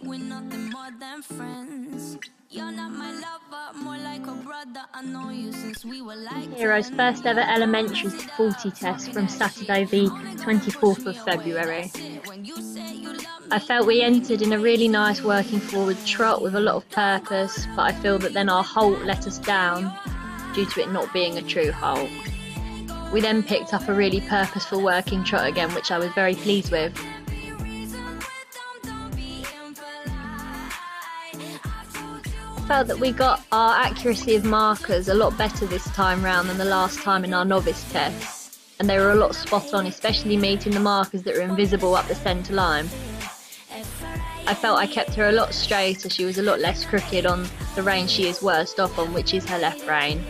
we're nothing more than friends. You're not my lover, more like a brother. I know you since we were like Hero's first ever elementary 40 test from Saturday the 24th of February. I felt we entered in a really nice working forward trot with a lot of purpose, but I feel that then our halt let us down due to it not being a true halt. We then picked up a really purposeful working trot again, which I was very pleased with. I felt that we got our accuracy of markers a lot better this time round than the last time in our novice test, and they were a lot spot on, especially meeting the markers that were invisible up the centre line. I felt I kept her a lot straighter. She was a lot less crooked on the rein she is worst off on, which is her left rein.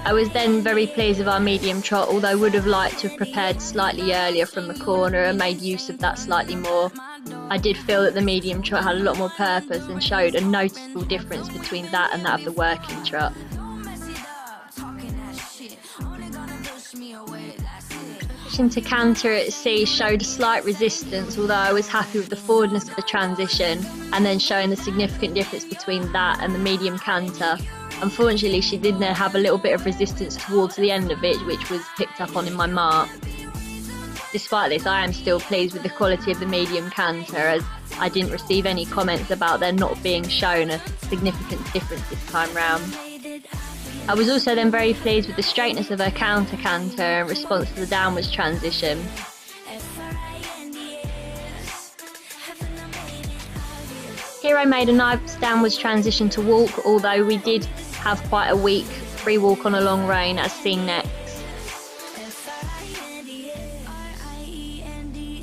I was then very pleased with our medium trot, although I would have liked to have prepared slightly earlier from the corner and made use of that slightly more. I did feel that the medium trot had a lot more purpose and showed a noticeable difference between that and that of the working trot. Switching to canter at sea showed a slight resistance, although I was happy with the forwardness of the transition, and then showing the significant difference between that and the medium canter. Unfortunately, she did then have a little bit of resistance towards the end of it, which was picked up on in my mark. Despite this, I am still pleased with the quality of the medium canter, as I didn't receive any comments about there not being shown a significant difference this time round. I was also then very pleased with the straightness of her counter canter in response to the downwards transition. Hero made a nice downwards transition to walk, although we did have quite a weak free walk on a long rein, as seen next.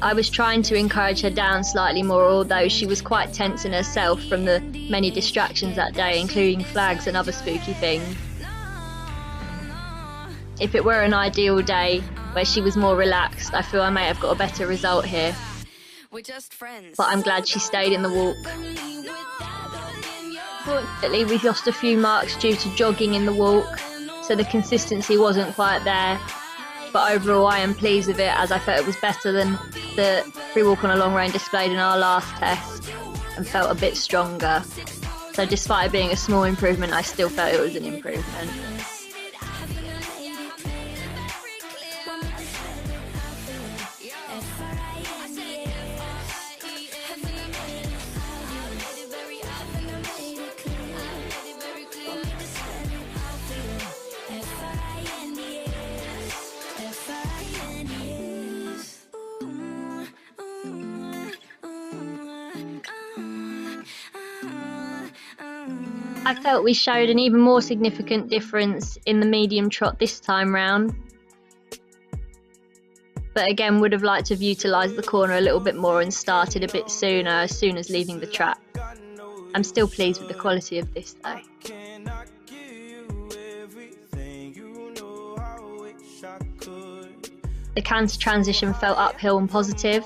I was trying to encourage her down slightly more, although she was quite tense in herself from the many distractions that day, including flags and other spooky things. If it were an ideal day where she was more relaxed, I feel I may have got a better result here. But I'm glad she stayed in the walk. Fortunately, we lost a few marks due to jogging in the walk, so the consistency wasn't quite there. But overall, I am pleased with it, as I felt it was better than the free walk on a long rein displayed in our last test, and felt a bit stronger. So despite it being a small improvement, I still felt it was an improvement. I felt we showed an even more significant difference in the medium trot this time round, but again would have liked to have utilised the corner a little bit more and started a bit sooner, as soon as leaving the track. I'm still pleased with the quality of this though. The canter transition felt uphill and positive,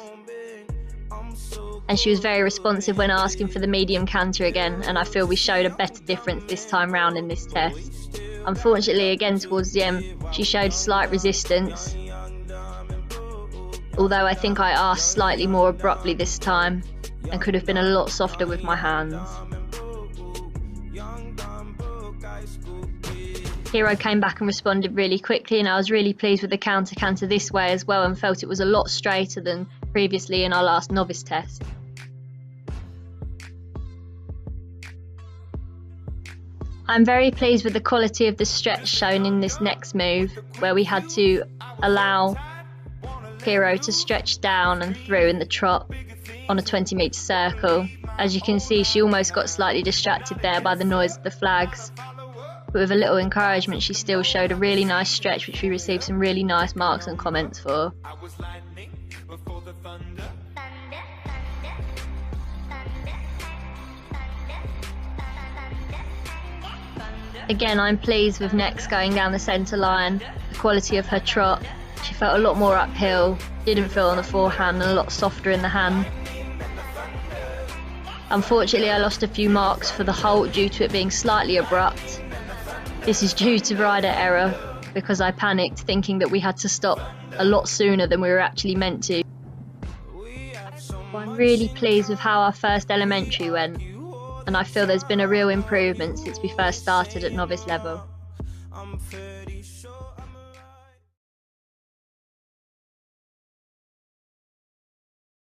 and she was very responsive when asking for the medium canter again, and I feel we showed a better difference this time round in this test. Unfortunately, again towards the end, she showed slight resistance, although I think I asked slightly more abruptly this time and could have been a lot softer with my hands. Hero came back and responded really quickly, and I was really pleased with the counter canter this way as well, and felt it was a lot straighter than previously in our last novice test. I'm very pleased with the quality of the stretch shown in this next move, where we had to allow Hero to stretch down and through in the trot on a 20-metre circle. As you can see, she almost got slightly distracted there by the noise of the flags, but with a little encouragement she still showed a really nice stretch, which we received some really nice marks and comments for. Again, I'm pleased with Next going down the centre line, the quality of her trot. She felt a lot more uphill, didn't feel on the forehand, and a lot softer in the hand. Unfortunately, I lost a few marks for the halt due to it being slightly abrupt. This is due to rider error, because I panicked thinking that we had to stop a lot sooner than we were actually meant to. Well, I'm really pleased with how our first elementary went, and I feel there's been a real improvement since we first started at novice level.